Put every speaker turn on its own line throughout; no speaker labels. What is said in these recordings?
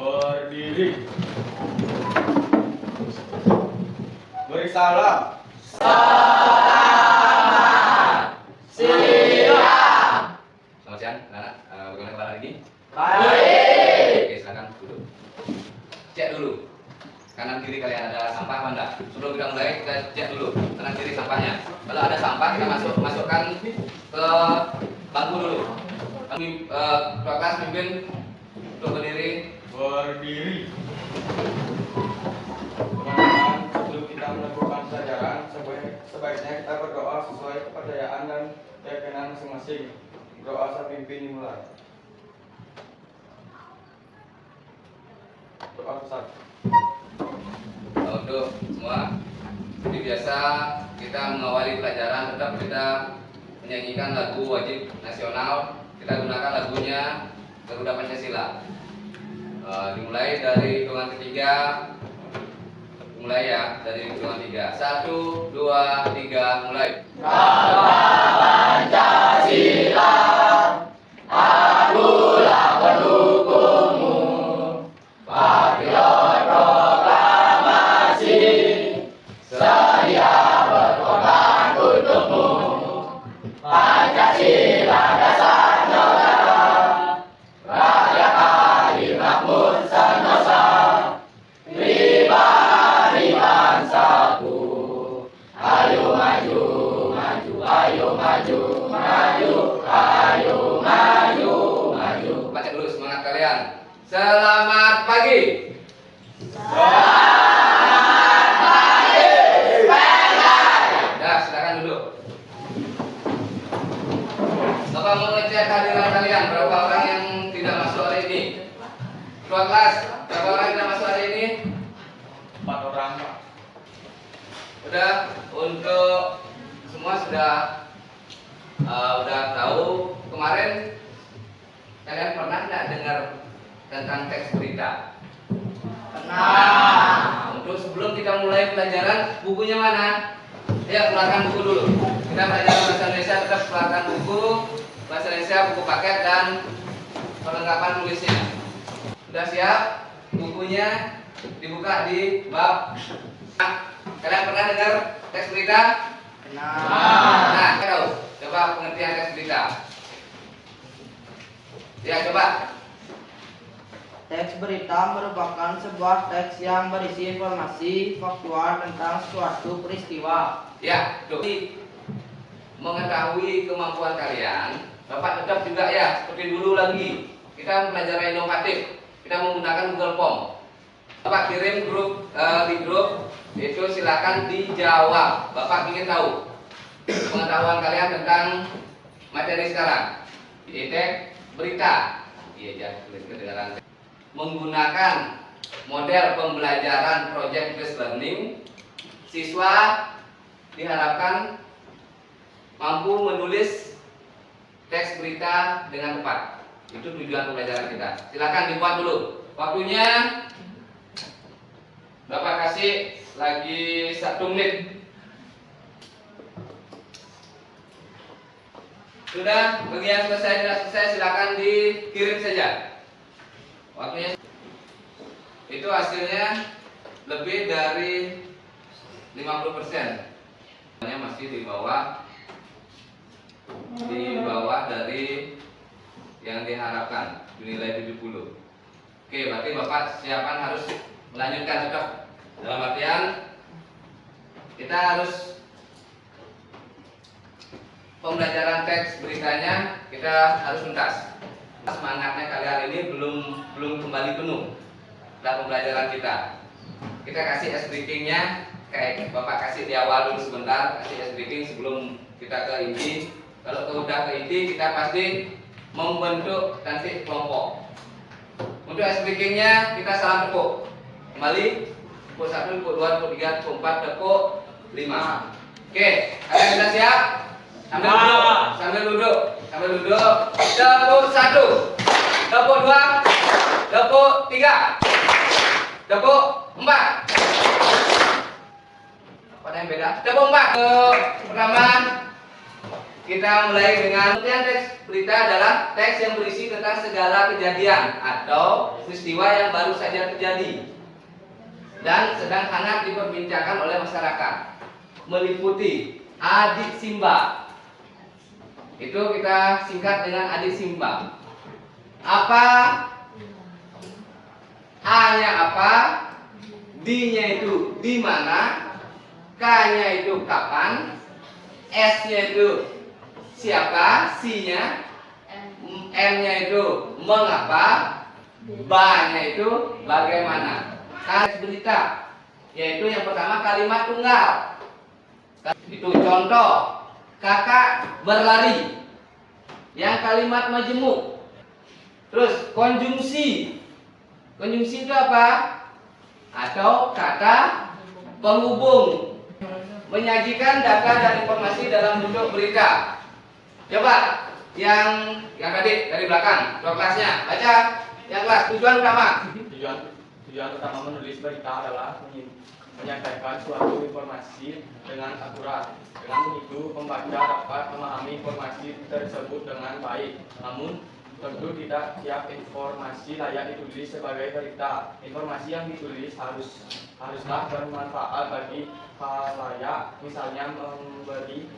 Berdiri. Beri salam.
Selamat siang, anak-anak. Bagaimana kabar hari ini?
Baik.
Oke, silakan duduk. Cek dulu. Kanan kiri kalian ada sampah apa enggak? Sebelum kita mulai, kita cek dulu kanan kiri sampahnya. Kalau ada sampah, kita masukkan ke bangku dulu. Kami kelas pimpin untuk berdiri.
Berdiri. Teman-teman, sebelum kita melakukan pelajaran, sebaiknya kita berdoa sesuai kepercayaan dan keyakinan masing-masing. Doa saya pimpin dimulai. Doa besar.
Untuk semua, seperti biasa kita mengawali pelajaran, tetap kita menyanyikan lagu wajib nasional. Kita gunakan lagunya Garuda Pancasila. Dimulai dari hitungan ketiga. Mulai ya, dari hitungan 3. 1, 2, 3, mulai.
Pancasila, akulah pendukungmu. Patriot proklamasi, sedia berkorban untukmu. Pancasila dasar negara, rakyat adil makmur sentosa. Pribadi bangsaku, ayo maju, maju, ayo maju, maju, ayo maju, maju.
Baca dulu semangat kalian. Selamat pagi.
Selamat pagi, Spendai.
Ya, silakan duduk. Bapak mau ngecek hadiran kalian. Berapa orang yang tidak masuk hari ini? Ketua kelas, berapa orang yang tidak masuk hari ini?
4 orang, Pak.
Udah, untuk semua sudah tahu. Kemarin kalian pernah nggak dengar tentang teks berita?
Pernah.
Untuk sebelum kita mulai pelajaran, bukunya mana? Ya, keluarkan buku dulu. Kita pelajaran bahasa Indonesia, tetap keluarkan buku bahasa Indonesia, buku paket dan perlengkapan tulisnya. Sudah siap? Bukunya dibuka di bab. Kalian pernah dengar teks berita? Nah, tahu. Coba pengertian teks berita. Ya, coba.
Teks berita merupakan sebuah teks yang berisi informasi faktual tentang suatu peristiwa.
Ya, jadi mengetahui kemampuan kalian, Bapak tetap juga ya seperti dulu lagi. Kita belajar inovatif. Kita menggunakan Google Form. Bapak kirim di grup itu silakan dijawab. Bapak ingin tahu pengetahuan kalian tentang materi sekarang. Ini teks berita. Iya, jangan kedengaran. Menggunakan model pembelajaran project based learning, siswa diharapkan mampu menulis teks berita dengan tepat. Itu tujuan pembelajaran kita. Silakan dibuat dulu. Waktunya Bapak kasih lagi 1 menit. Sudah, bagi yang selesai tidak selesai silakan dikirim saja. Waktunya itu hasilnya lebih dari 50%. Masih di bawah dari yang diharapkan, dinilai 70. Oke, berarti Bapak siapkan harus melanjutkan tetap. Dalam artian kita harus pembelajaran teks beritanya kita harus tuntas. Semangatnya kalian ini belum kembali penuh dalam pembelajaran kita. Kita kasih ice breaking-nya kayak Bapak kasih di awal dulu sebentar, kasih ice breaking sebelum kita ke inti. Kalau udah ke inti kita pasti membentuk nanti kelompok. Untuk ice breaking-nya kita salam tepuk. Kembali tepuk 1, tepuk 2, tepuk 3, tepuk 4, tepuk 5. Oke, kalian sudah siap? Sambil duduk. Tepuk 1, tepuk 2, tepuk 3, tepuk 4. Apa yang beda? Tepuk 4. Pertama kita mulai dengan pengertian teks berita adalah teks yang berisi tentang segala kejadian atau peristiwa yang baru saja terjadi dan sedang hangat diperbincangkan oleh masyarakat, meliputi adik Simba. Itu kita singkat dengan adik Simba. Apa? A-nya apa? D-nya itu di mana? K-nya itu kapan? S-nya itu siapa? C-nya, M-nya itu mengapa? B-nya itu bagaimana? Teks berita, yaitu yang pertama kalimat tunggal. Itu contoh, kakak berlari. Yang kalimat majemuk. Terus konjungsi. Konjungsi itu apa? Atau kata penghubung, menyajikan data dan informasi dalam bentuk berita. Coba yang tadi dari belakang, dua kelasnya, baca yang kelas. Tujuan utama.
Tujuan utama menulis berita adalah menyampaikan suatu informasi dengan akurat. Dengan begitu pembaca dapat memahami informasi tersebut dengan baik. Namun tentu tidak tiap informasi layak ditulis sebagai berita. Informasi yang ditulis haruslah bermanfaat bagi khalayak, misalnya memberi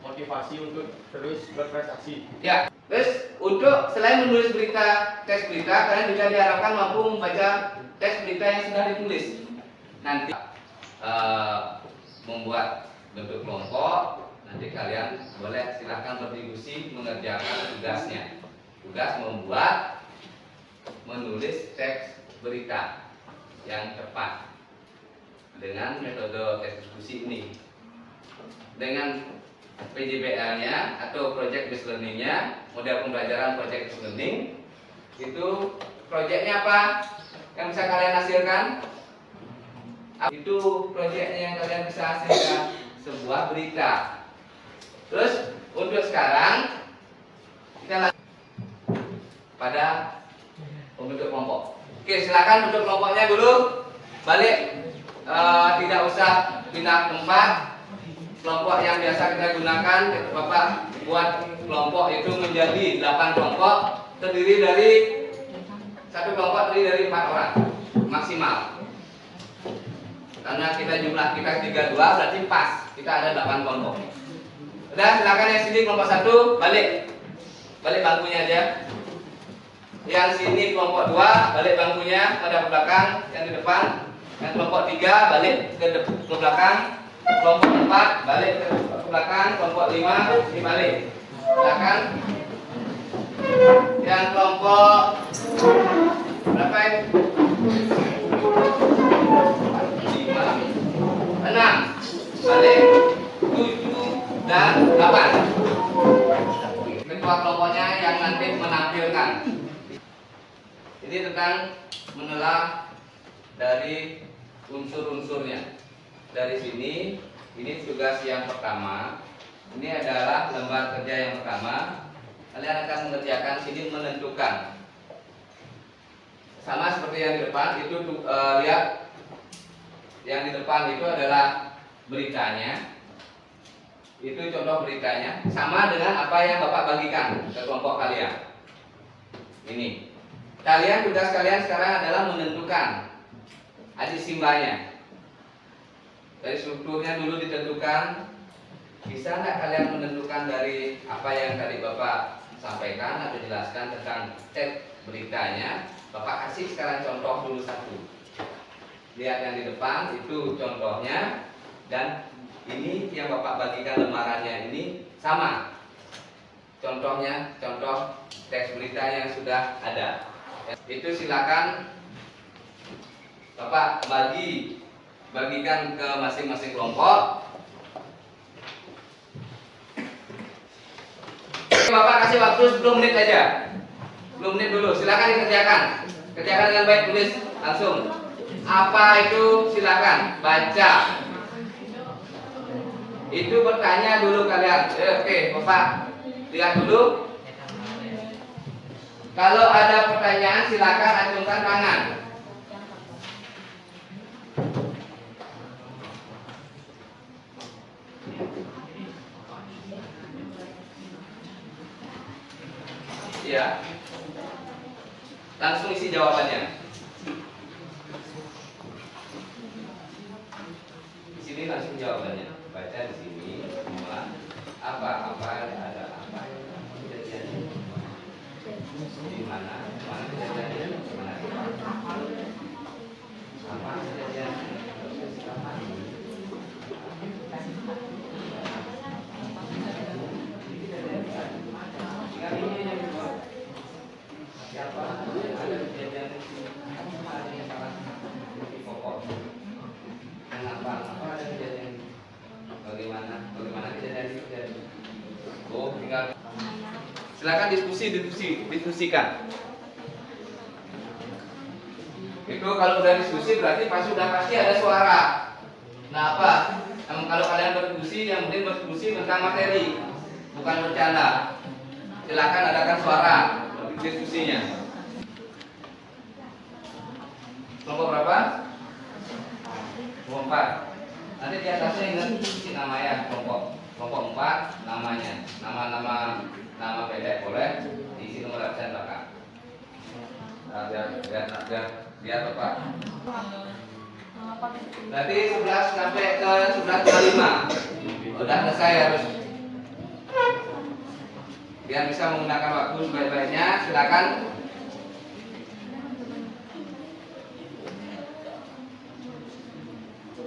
motivasi untuk terus berprestasi.
Ya, terus untuk selain menulis teks berita, kalian juga diharapkan mampu membaca teks berita yang sudah ditulis. Nanti membuat bentuk kelompok, nanti kalian boleh silakan berdiskusi mengerjakan tugasnya. Tugas membuat menulis teks berita yang tepat dengan metode tes diskusi ini. Dengan PJBL-nya atau Project Based Learning-nya, model pembelajaran Project Based Learning, itu proyeknya apa yang bisa kalian hasilkan? Itu proyeknya yang kalian bisa hasilkan, sebuah berita. Terus untuk sekarang kita lanjut pada pembentuk kelompok. Oke, silakan bentuk kelompoknya dulu. Balik, tidak usah pindah tempat. Kelompok yang biasa kita gunakan, Bapak buat kelompok itu menjadi 8 kelompok, terdiri dari satu kelompok terdiri dari 4 orang maksimal. Karena jumlah kita 32, berarti pas kita ada 8 kelompok. Udah, silakan yang sini kelompok 1 balik bangkunya aja. Yang sini kelompok 2 balik bangkunya pada ke belakang, yang di depan. Yang kelompok 3 balik ke belakang. Kelompok 4 balik ke belakang, kelompok 5 dibalik belakang. Yang kelompok berapa ini? 5, 6 balik, 7 dan 8. Ketua kelompoknya yang nanti menampilkan. Ini tentang menelaah dari unsur-unsurnya. Dari sini, ini tugas yang pertama. Ini adalah lembar kerja yang pertama. Kalian akan mengerjakan sini menentukan. Sama seperti yang di depan, itu lihat. Yang di depan itu adalah beritanya. Itu contoh beritanya. Sama dengan apa yang Bapak bagikan ke kelompok kalian. Ini. Tugas kalian sekarang adalah menentukan adik simbanya. Dari strukturnya dulu ditentukan. Bisa nggak kalian menentukan dari apa yang tadi Bapak sampaikan atau jelaskan tentang teks beritanya? Bapak kasih sekarang contoh dulu satu. Lihat yang di depan itu contohnya, dan ini yang Bapak bagikan lembarannya ini sama. Contohnya, contoh teks berita yang sudah ada. Itu silakan Bapak bagikan ke masing-masing kelompok. Bapak kasih waktu 10 menit aja. 10 menit dulu, silakan dikerjakan. Kerjakan dengan baik, tulis langsung. Apa itu silakan baca. Itu bertanya dulu kalian. Oke, Bapak lihat dulu. Kalau ada pertanyaan silakan acungkan tangan. Langsung isi jawabannya. Di sini langsung jawabannya. Baca di sini semua. Apa ada apa kejadiannya? Di mana kejadiannya? Di mana? Apa kejadiannya? Kapan? Siapa ada kejadian di sini? Ada yang salah di pokok. Kenapa ada kejadian? Bagaimana kejadian itu terjadi? Oh, tinggal silakan diskusikan. Itu kalau udah diskusi berarti sudah pasti ada suara. Nah apa? Kalau kalian berdiskusi, yang penting berdiskusi tentang materi, bukan bercanda. Silakan adakan suara diskusinya. Kelompok berapa? Kelompok 4. Nanti di atasnya ingat isi nama ya, kelompok 4 namanya. Nama pendek boleh diisi nomor absen belakang. Nah, biar tepat. Berarti 11 sampai ke 11.25 udah selesai harus. Biar bisa menggunakan waktu sebaik-baiknya, silakan.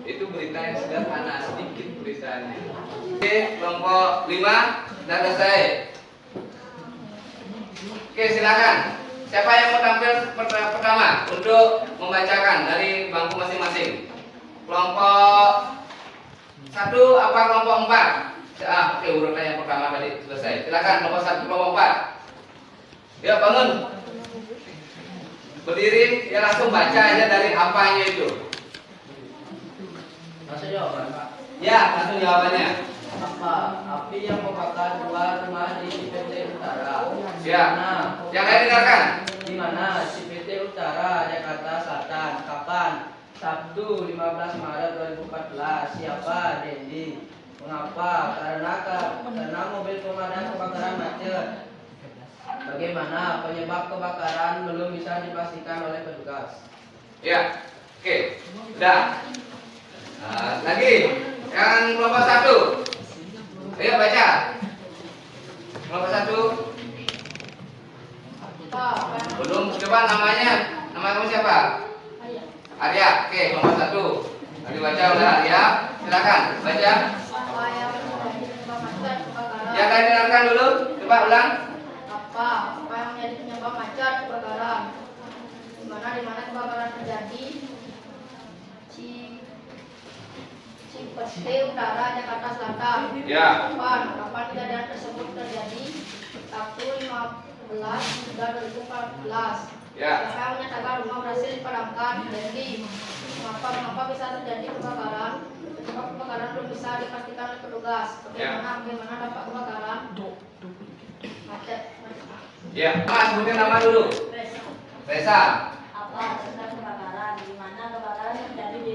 Itu berita yang sederhana, sedikit beritanya. Oke, kelompok 5 sudah selesai. Oke, silakan. Siapa yang mau tampil pertama untuk membacakan dari bangku masing-masing? Kelompok 1 apa kelompok 4? Oke, urutan yang pertama tadi selesai. Silakan kelompok 1, kelompok 4. Ya, bangun. Berdiri, ya langsung baca aja dari apanya itu.
Masuk jawaban, Pak.
Ya, langsung jawabannya.
Apa? Api yang membakar 2 rumah di CPT Utara.
Ya. Yang lain dengarkan.
Di mana? CPT Utara, Jakarta Selatan. Kapan? Sabtu 15 Maret 2014. Siapa? Dendi. Mengapa? Karena mobil pemadam kebakaran macet. Bagaimana? Penyebab kebakaran belum bisa dipastikan oleh petugas.
Ya. Oke. Sudah. Lagi yang kelompok 1. Ayo baca. Kelompok 1. Belum, coba namanya. Nama kamu siapa? Arya. Oke, kelompok 1. Tadi baca oleh Arya. Silakan baca. Yang tadi dengarkan dulu. Coba ulang.
Apa yang menjadi penyebab macet kebakaran? Di mana kebakaran terjadi? Cipete Utara, Jakarta Selatan.
Ya.
Kapan kejadian tersebut terjadi? Sabtu 15 2014.
Ya.
Siapa yang menyatakan rumah berhasil dipadamkan? Dendi. Mengapa bisa terjadi kebakaran? Penyebab kebakaran belum bisa dipastikan oleh petugas. Bagaimana dampak kebakaran? Macet.
Ya. Sebutin nama dulu. Reza.
Apa tentang kebakaran? Di mana kebakaran terjadi di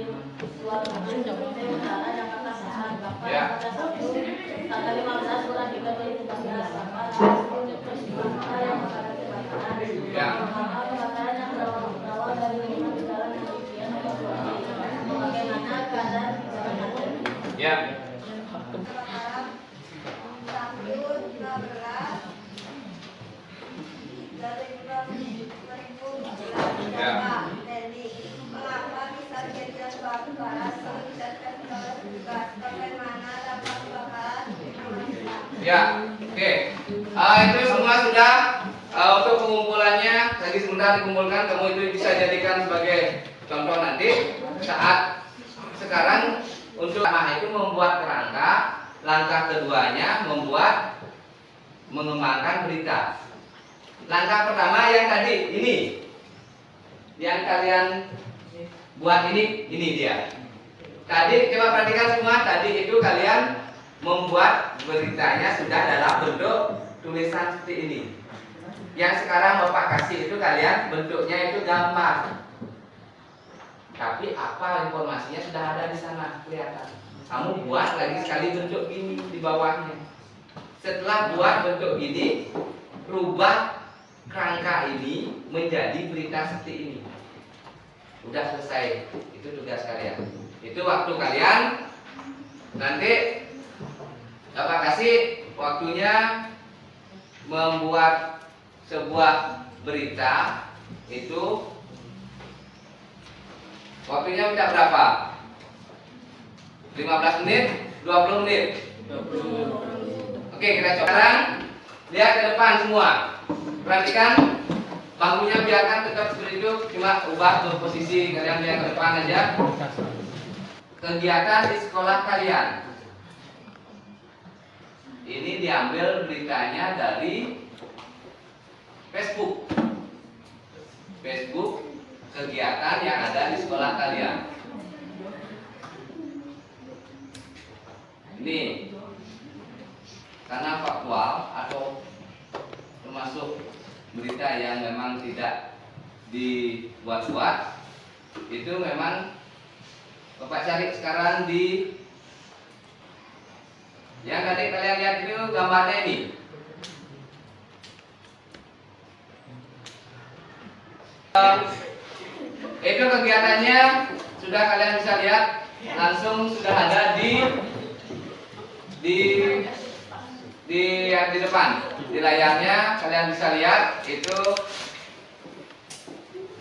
suatu mobil CPT Utara, Jakarta Selatan. Kapan
Ya.
pada Sabtu tanggal 15 bulan 3 2014. Kapan peristiwa yang kebakaran?
Ya.
Kebakaran yang berawal dari lingkungan kendaraan yang demikian bagaimana keadaan jalan?
Ya.
Kebakaran Sabtu 15 dari bulan 2014.
Ya.
Dendi, mengapa bisa terjadi kebakaran? Belum bisa diketahui oleh petugas. Bagaimana dampak kebakaran?
Ya. Oke. Itu semua sudah. Untuk pengumpulannya lagi sebentar dikumpulkan. Kamu itu bisa jadikan sebagai contoh nanti saat sekarang. Untuk itu membuat kerangka. Langkah keduanya mengembangkan berita. Langkah pertama yang tadi ini yang kalian buat ini dia. Tadi coba perhatikan semua. Tadi itu kalian membuat beritanya sudah dalam bentuk tulisan seperti ini. Yang sekarang Bapak kasih itu kalian bentuknya itu gambar. Tapi apa informasinya sudah ada di sana kelihatan. Kamu buat lagi sekali bentuk ini di bawahnya. Setelah buat bentuk ini, rubah kerangka ini menjadi berita seperti ini. Udah selesai, itu tugas kalian. Itu waktu kalian. Nanti Bapak kasih waktunya membuat sebuah berita. Itu waktunya minta berapa? 15 menit? 20 menit? 20. Oke, kita coba sekarang. Lihat ke depan semua. Perhatikan bangkunya, biarkan tetap seperti itu, cuma ubah tuh posisi kalian, lihat ke depan aja. Kegiatan di sekolah kalian. Ini diambil beritanya dari Facebook. Facebook kegiatan yang ada di sekolah kalian. Ini karena faktual atau termasuk berita yang memang tidak dibuat-buat, itu memang Bapak cari sekarang di yang tadi kalian lihat itu gambarnya ini. Itu kegiatannya sudah kalian bisa lihat, langsung sudah ada di depan, di layarnya kalian bisa lihat. Itu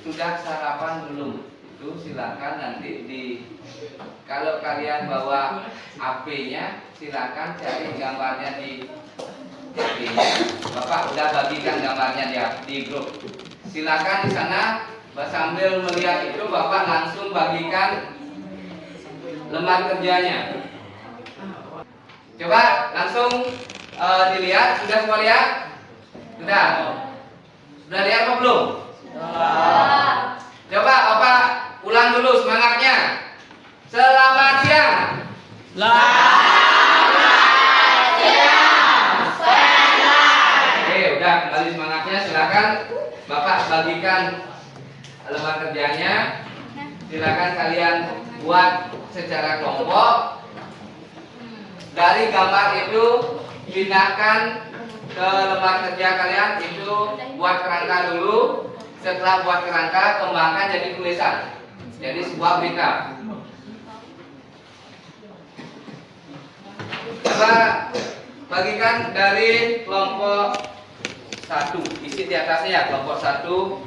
sudah sarapan belum? Itu silakan nanti kalau kalian bawa HP-nya, silakan cari gambarnya di HP-nya. Bapak udah bagikan gambarnya di grup. Silakan di sana sambil melihat itu Bapak langsung bagikan lembar kerjanya. Coba langsung dilihat. Sudah semua lihat? Sudah? Sudah lihat apa belum? Coba Bapak ulang dulu semangatnya. Selamat siang. Oke, udah kembali semangatnya. Silakan Bapak bagikan lembar kerjanya. Silakan kalian buat secara kelompok. Dari gambar itu pindahkan ke lembar kerja kalian, itu buat kerangka dulu. Setelah buat kerangka, kembangkan jadi tulisan, jadi sebuah berita. Coba bagikan dari kelompok 1, isi di atasnya ya, kelompok 1.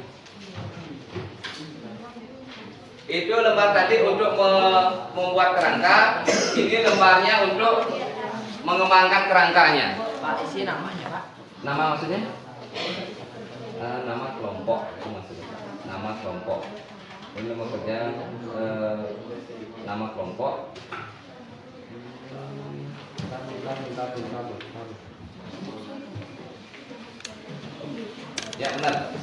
Itu lembar tadi untuk membuat kerangka, ini lembarnya untuk mengembangkan kerangkanya.
Pak, isi namanya, Pak.
Nama maksudnya? Nama kelompok itu maksudnya. Nama kelompok. Ini lembar kerja nama kelompok. Ya benar.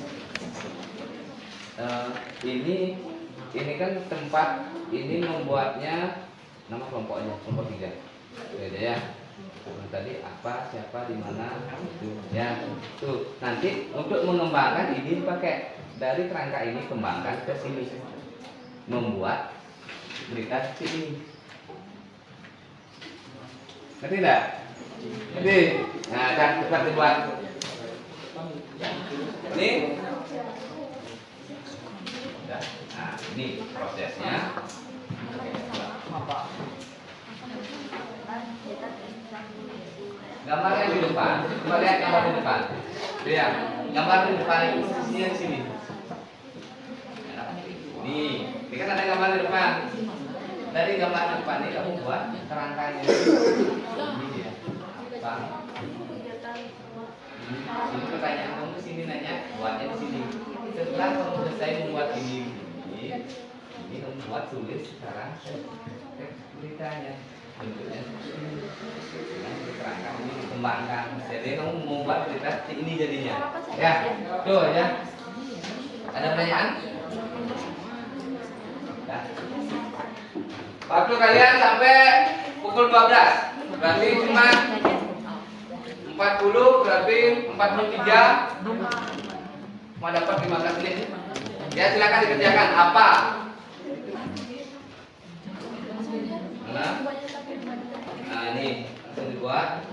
Ini kan tempat ini membuatnya nama kelompoknya, kelompok 3. Beda ya. Tadi apa, siapa, di mana, itu ya. Tuh, nanti untuk mengembangkan ini pakai dari kerangka ini, kembangkan ke sini. Membuat berita seperti ini. Ngerti enggak? Ngerti? Nah, dan cepat dibuat. Ini. Nah, ini prosesnya. Gambar yang di depan, coba lihat gambar di depan. Lihat, gambar di depan itu posisinya di sini. Nih, ini kan ada gambar di depan. Dari gambar di depan ini kamu buat kerangkanya. Ini dia. Pak. Ini pertanyaan kamu ke sini nanya, buatnya di sini. Setelah kamu selesai membuat ini kamu buat tulis sekarang teks beritanya. Bentuknya kerangka ini dikembangkan, jadi kamu membuat berita seperti ini jadinya. Ya, tuh ya. Ada pertanyaan? Ya. Waktu kalian sampai pukul 12, berarti cuma 40, berarti 43. Mau dapat 15 menit. Ya, silakan dikerjakan. Apa? Nah, ini langsung dibuat.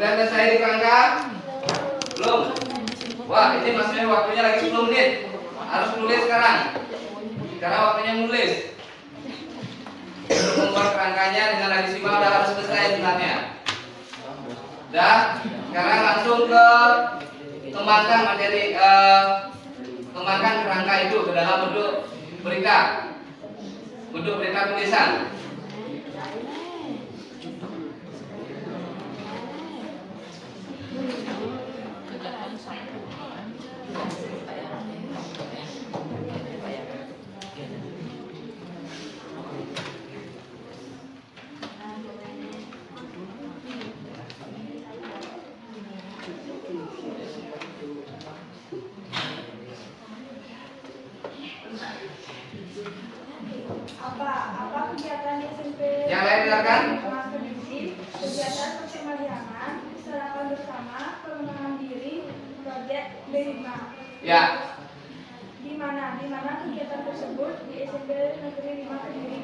Sudah selesai di kerangka? Belum? Wah, ini maksudnya waktunya lagi 10 menit. Harus nulis sekarang. Sekarang waktunya nulis. Untuk membuat kerangkanya dengan adisimal udah harus selesai sebenarnya. Dan sekarang langsung ke kembangkan materi, kembangkan kerangka itu ke dalam bentuk berita, bentuk berita tulisan.
Apa kegiatan SMP
Yang lain silakan.
kegiatan persembahyaan, sarapan bersama, pengembangan diri, proyek B5.
Ya,
Di mana kegiatan tersebut di SMP Negeri 5 Kediri.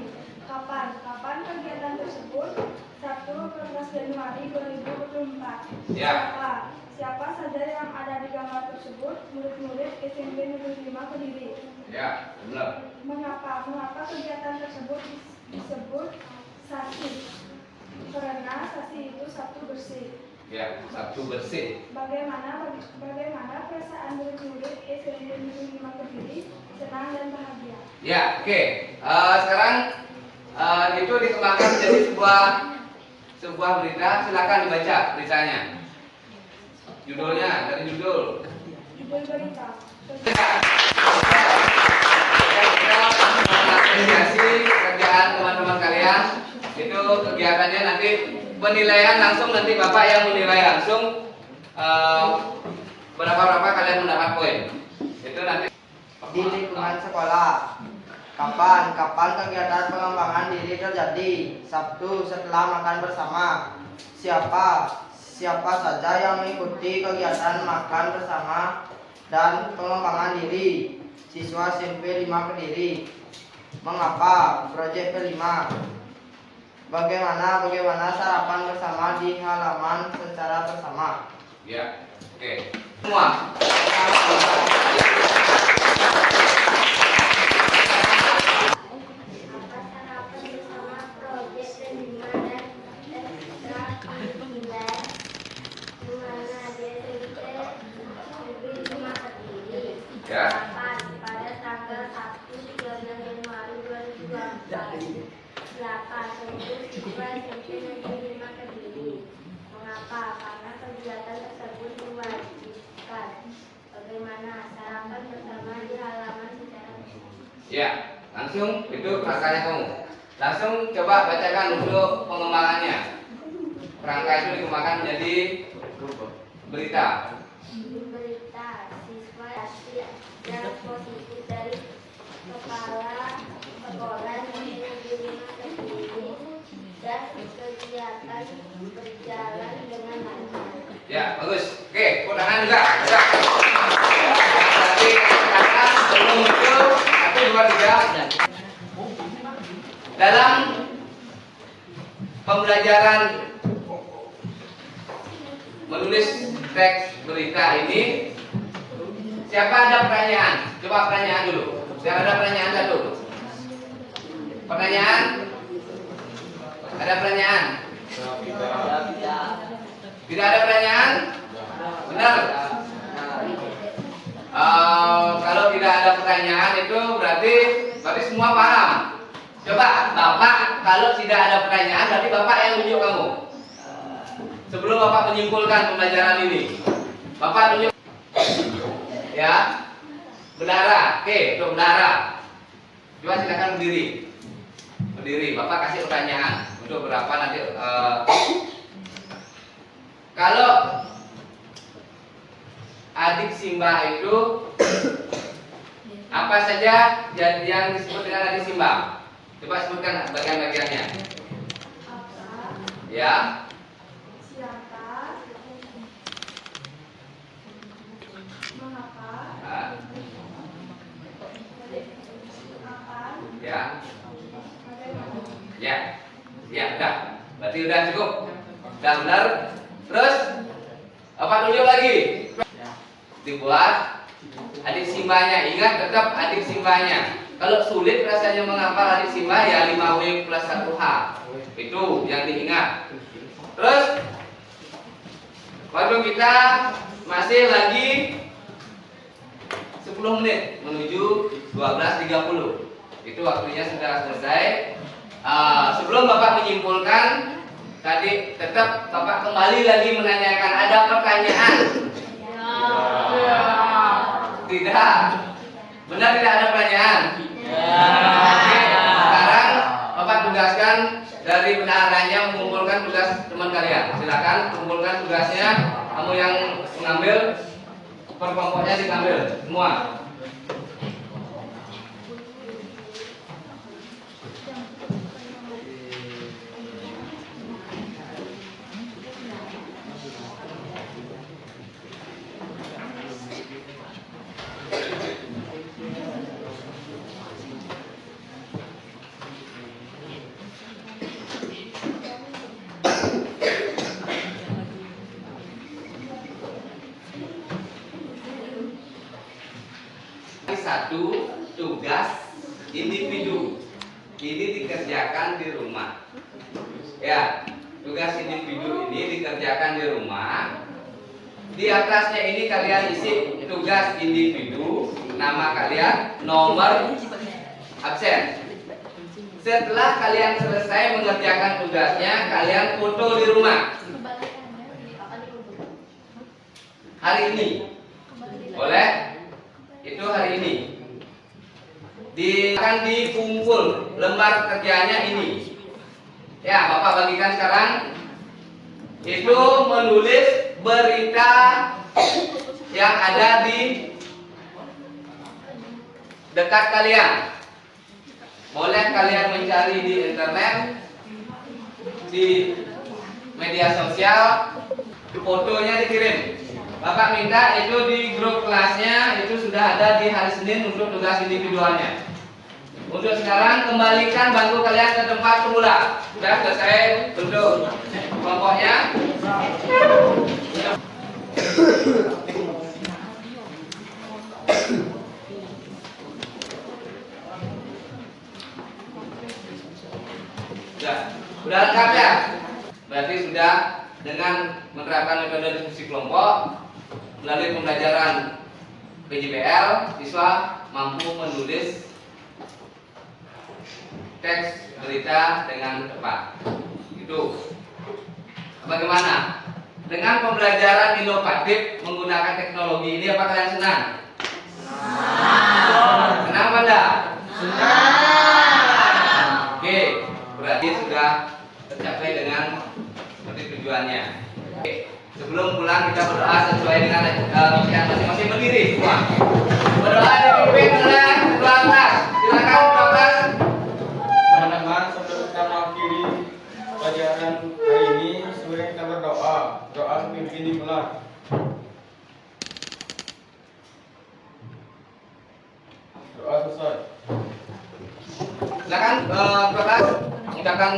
Kapan kegiatan tersebut? Sabtu 14 Januari 2024.
Ya.
Siapa saja yang ada di gambar tersebut? Murid-murid SMP Negeri 5 Kediri.
ya, benar.
Mengapa kegiatan tersebut disebut sasi? Karena sasi itu Sabtu bersih.
Ya, Sabtu bersih.
Bagaimana perasaan murid-murid SMP Negeri 5 Kediri? Senang dan bahagia.
Ya, oke. Sekarang itu dikembangkan menjadi sebuah berita. Silakan dibaca beritanya. Judulnya, dari judul.
Judul berita.
Kita mengapresiasi kerjaan teman-teman kalian. Itu kegiatannya nanti penilaian langsung, nanti Bapak yang menilai langsung berapa kalian mendapat poin. Itu nanti
Di lingkungan sekolah. Kapan kegiatan pengembangan diri terjadi? Sabtu setelah makan bersama. Siapa saja yang mengikuti kegiatan makan bersama dan pengembangan diri? Siswa SMP 5 Kediri. Mengapa? Proyek P5. Bagaimana sarapan bersama di halaman secara bersama?
ya, oke. Semua. Ya.
Pada tanggal 1 13 Januari 2024. Siapa seluruh siswa SMP Negeri 5 Kediri? Mengapa? Karena kegiatan tersebut diwajibkan. Bagaimana sarapan bersama di halaman secara bersama?
Ya, langsung itu kerangkanya kamu. Langsung coba bacakan untuk pengembangannya. Kerangka itu dikembangkan menjadi berita.
Berita siswa yang positif dari kepala sekolah Negeri 5 Kediri dan kegiatan berjalan dengan lancar.
Ya, bagus. Oke, tepuk tangan juga. Bisa. Tapi katakan sebelum itu 1, 2, 3. Dalam pembelajaran menulis teks berita ini, siapa ada pertanyaan? Coba pertanyaan dulu. Biar ada pertanyaan satu. Pertanyaan? Ada pertanyaan? Tidak ada pertanyaan? Benar? Kalau tidak ada pertanyaan itu berarti semua paham. Coba Bapak, kalau tidak ada pertanyaan berarti Bapak yang tunjuk kamu. Sebelum Bapak menyimpulkan pembelajaran ini, Bapak tunjuk. Ya, bendara. Oke, untuk bendara. Coba silakan berdiri. Berdiri. Bapak kasih pertanyaan untuk berapa nanti. Kalau adik Simba itu apa saja yang disebut dengan adik Simba? Coba sebutkan bagian-bagiannya.
Apa?
Ya.
Siapa? Mengapa?
Ah,
Kapan?
ya.
Bagaimana?
Ya. Ya, udah. Berarti udah cukup. Udah benar. Terus Bapak tunjuk lagi. Dibuat adik simbanya. Ingat tetap adik simbanya. Kalau sulit rasanya menghafal adik simba ya 5W plus 1H. Itu yang diingat. Terus waktu kita masih lagi 10 menit menuju 12.30. Itu waktunya sudah selesai. Sebelum Bapak menyimpulkan, tadi tetap Bapak kembali lagi menanyakan, ada pertanyaan? Tidak. Benar tidak ada pertanyaan? Oke. Sekarang Bapak tugaskan dari bendaharanya mengumpulkan tugas teman kalian. Silakan kumpulkan tugasnya. Kamu yang mengambil, per kelompoknya diambil semua. Satu, tugas individu ini dikerjakan di rumah. Ya, tugas individu ini dikerjakan di rumah. Di atasnya ini kalian isi tugas individu, nama kalian, nomor absen. Setelah kalian selesai mengerjakan tugasnya, kalian foto di rumah. Hari ini boleh? Itu hari ini akan dikumpul lembar kerjanya ini. Ya, Bapak bagikan sekarang. Itu menulis berita yang ada di dekat kalian. Boleh kalian mencari di internet, di media sosial, fotonya dikirim. Bapak minta itu di grup kelasnya itu sudah ada di hari Senin untuk tugas individualnya. Untuk sekarang kembalikan bangku kalian ke tempat semula. Sudah selesai untuk kelompoknya. Sudah lengkap ya? Berarti sudah dengan menerapkan metode diskusi kelompok melalui pembelajaran PJBL, siswa mampu menulis teks berita dengan tepat. Itu. Bagaimana? Dengan pembelajaran inovatif menggunakan teknologi ini, apa kalian senang? Senang apa enggak? Senang. Oke, berarti sudah tercapai dengan seperti tujuannya. Oke. Sebelum pulang kita berdoa sesuai dengan bacaan masing-masing, berdiri semua. Berdoa dipimpin oleh ketua kelas. Silakan ketua kelas.
Teman-teman, sebelum kita mengakhiri pelajaran hari ini, sebelumnya kita berdoa. Doa pimpin dimulai. Doa selesai.
Silakan ketua kelas mengucapkan.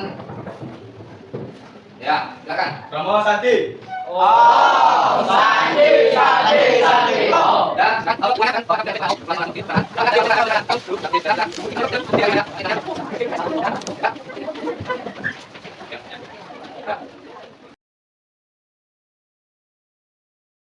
Ya, silakan.
Ramo Santi.
Dan